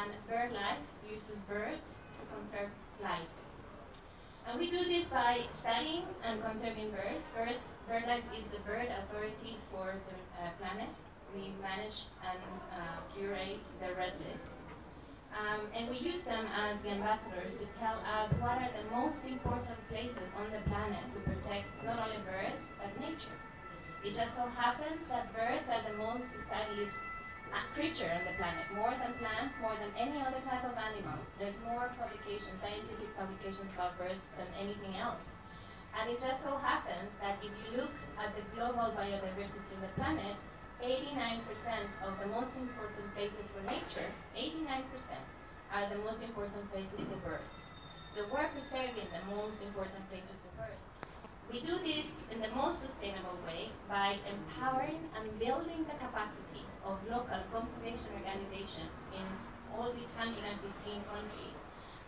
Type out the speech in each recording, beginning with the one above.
and BirdLife uses birds to conserve life. And we do this by studying and conserving birds. BirdLife is the bird authority for the planet. We manage and curate the red list. And we use them as the ambassadors to tell us what are the most important places on the planet to protect not only birds, but nature. It just so happens that birds are the most studied creature on the planet, more than plants, more than any other type of animal. There's more publications, scientific publications about birds than anything else. And it just so happens that if you look at the global biodiversity on the planet, 89% of the most important places for nature, 89% are the most important places for birds. So we're preserving the most important places for birds. We do this in the most sustainable way by empowering and building the capacity of local conservation organizations in all these 115 countries,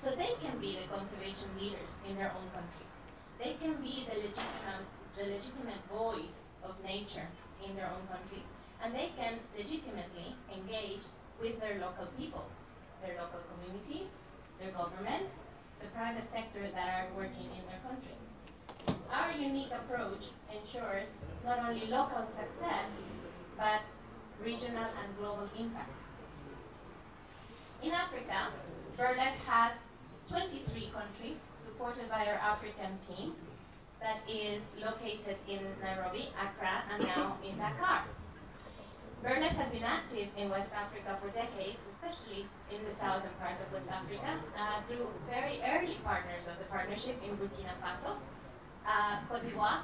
so they can be the conservation leaders in their own countries. They can be the legitimate voice of nature in their own countries, and they can legitimately engage with their local people, their local communities, their governments, the private sector that are working in their country. Our unique approach ensures not only local success, but regional and global impact. In Africa, BirdLife has 23 countries supported by our African team that is located in Nairobi, Accra, and now in Dakar. BirdLife has been active in West Africa for decades, especially in the southern part of West Africa, through very early partners of the partnership in Burkina Faso, Cote d'Ivoire,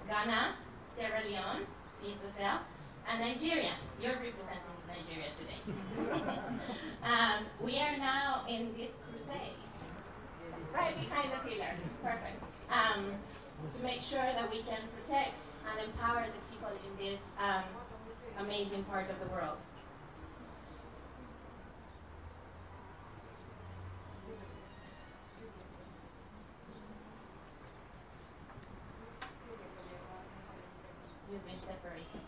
Ghana, Sierra Leone, and Nigeria. You're representing Nigeria today. We are now in this crusade, right behind the pillar, perfect, to make sure that we can protect and empower the people in this amazing part of the world. You've been separated.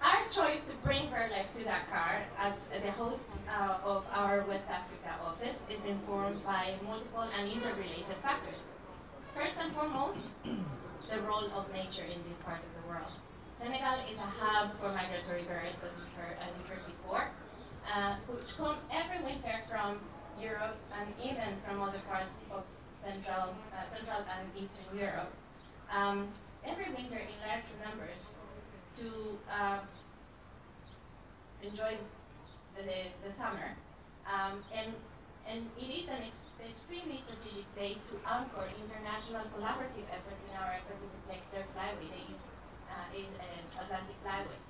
Our choice to bring BirdLife to Dakar as the host of our West Africa office is informed by multiple and interrelated factors. First and foremost, the role of nature in this part of the world. Senegal is a hub for migratory birds, as you heard before, which come every winter from Europe and even from other parts of Central and Eastern Europe, every winter in large numbers to enjoy the summer. And it is an extremely strategic place to anchor international collaborative efforts in our effort to protect their flyway, the East Atlantic flyway.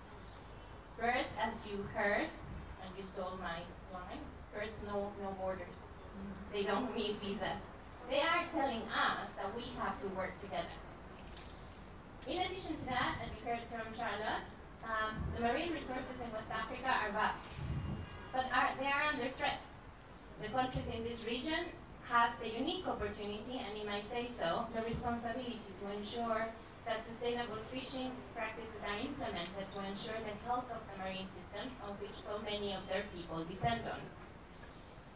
Birds, as you heard, and you stole my line, birds know no borders. They don't need visas. They are telling us that we have to work together. In addition to that, as you heard from Charlotte, the marine resources in West Africa are vast, but they are under threat. The countries in this region have the unique opportunity, and you might say so, the responsibility to ensure that sustainable fishing practices are implemented to ensure the health of the marine systems on which so many of their people depend on.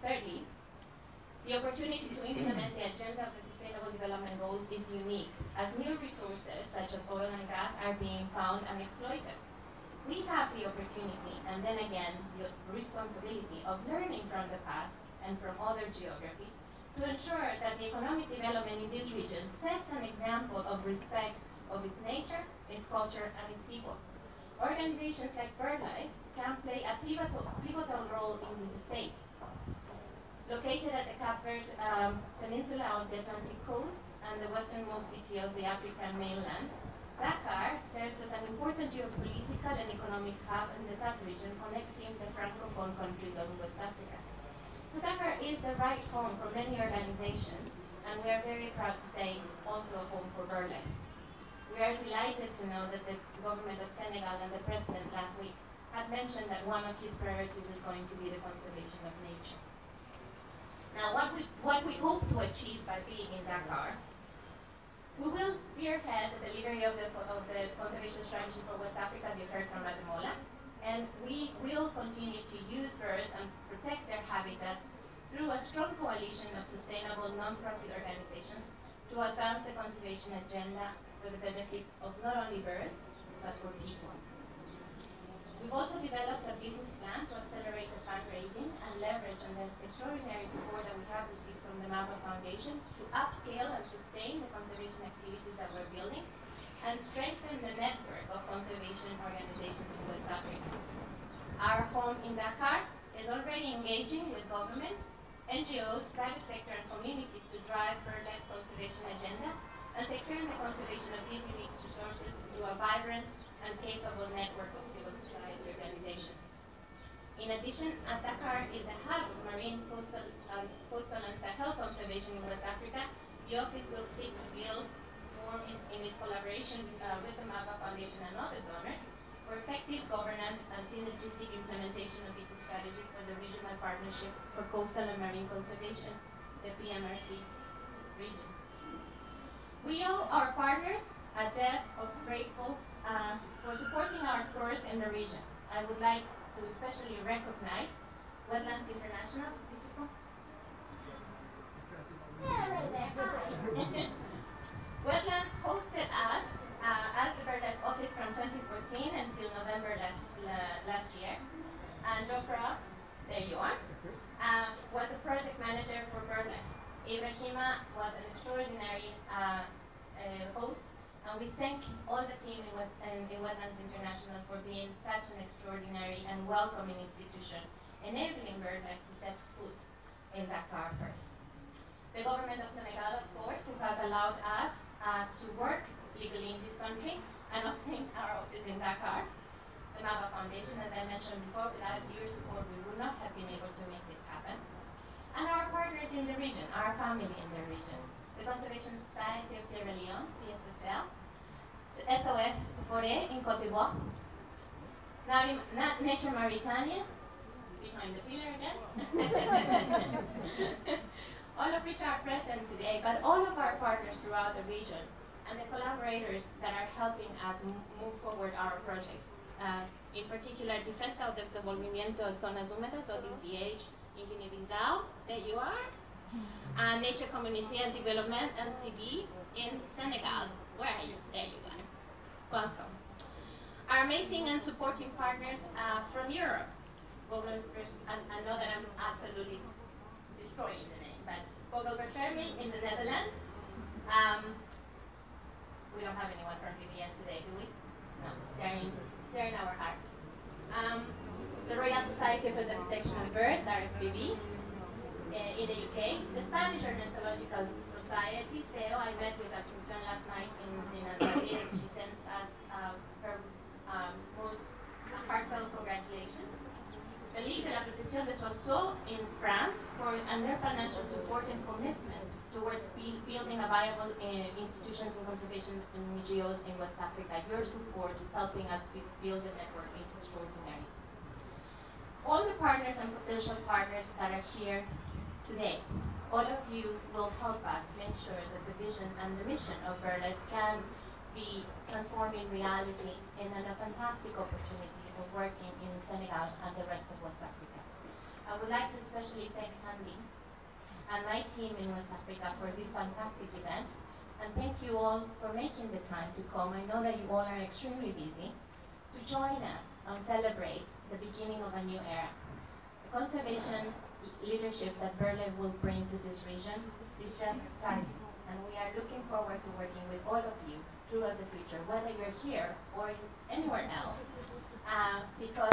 Thirdly, the opportunity to implement the agenda of the Sustainable Development Goals is unique, as new resources such as oil and gas are being found and exploited. We have the opportunity, and then again, the responsibility of learning from the past and from other geographies to ensure that the economic development in this region sets an example of respect of its nature, its culture, and its people. Organizations like BirdLife can play a pivotal role in these states. Located at the Cape Verde Peninsula of the Atlantic coast and the westernmost city of the African mainland, Dakar serves as an important geopolitical and economic hub in the sub-region connecting the Francophone countries of West Africa. So Dakar is the right home for many organizations, and we are very proud to say also a home for BirdLife. We are delighted to know that the government of Senegal and the president last week had mentioned that one of his priorities is going to be the conservation of nature. Now, what we hope to achieve by being in Dakar, we will spearhead the delivery of the conservation strategy for West Africa non-profit organizations to advance the conservation agenda for the benefit of not only birds, but for people. We've also developed a business plan to accelerate the fundraising and leverage on the extraordinary support that we have received from the MAPA Foundation to upscale and sustain the conservation activities that we're building and strengthen the network of conservation organizations in West Africa. Our home in Dakar is already engaging with governments, NGOs, private sector and communities to drive BirdLife's conservation agenda and securing the conservation of these unique resources through a vibrant and capable network of civil society organizations. In addition, as Dakar is the hub of marine, coastal and Sahel conservation in West Africa, the office will seek to build in its collaboration with the MAPA Foundation and other donors for effective governance and synergistic implementation of its strategy for the Regional Partnership for Coastal and Marine Conservation, the PMRC region. We owe our partners a debt of grateful for supporting our course in the region. I would like to especially recognize Wetlands International. Yeah, right there. Hi. Wetlands hosted us as the BirdLife office from 2014 until November last year. And Jofra, there you are, was the project manager for BirdLife. Ibrahima was an extraordinary host, and we thank all the team in Wetlands International for being such an extraordinary and welcoming institution, enabling BirdLife to set foot in Dakar first. The government of Senegal, of course, who has allowed us to work legally in this country and obtain our office in Dakar. The MAPA Foundation, as I mentioned before, without your support, we would not have been able to make this happen. And our partners in the region, our family in the region, the Conservation Society of Sierra Leone, CSSL, the SOF Forêt in Côte d'Ivoire, Nature Mauritania, behind the pillar again, all of which are present today, but all of our partners throughout the region and the collaborators that are helping us move forward our projects. In particular, Defensa del Desenvolvimiento de Zonas Húmedas, or DCH, in Guinea-Bissau, there you are, and Nature Community and Development, NCD, in Senegal. Where are you? There you are. Welcome. Our amazing and supporting partners from Europe. I know that I'm absolutely destroying the name, but Vogelbescherming in the Netherlands. We don't have anyone from VBN today, do we? No, they're in our heart. The Royal Society for the Protection of Birds, RSPB, in the UK. The Spanish Ornithological Society, SEO, I met with Asuncion last night in Andalusia. She sends us her most heartfelt congratulations. The Ligue de la Protection des Oiseaux in France and their financial support and commitment towards building a viable institutions and conservation NGOs in West Africa. Your support in helping us build the network is extraordinary. All the partners and potential partners that are here today, all of you will help us make sure that the vision and the mission of BirdLife can be transformed in reality and a fantastic opportunity of working in Senegal and the rest of West Africa. I would like to especially thank Sandy and my team in West Africa for this fantastic event, and thank you all for making the time to come. I know that you all are extremely busy to join us and celebrate the beginning of a new era. The conservation leadership that BirdLife will bring to this region is just starting, and we are looking forward to working with all of you throughout the future, whether you're here or anywhere else, because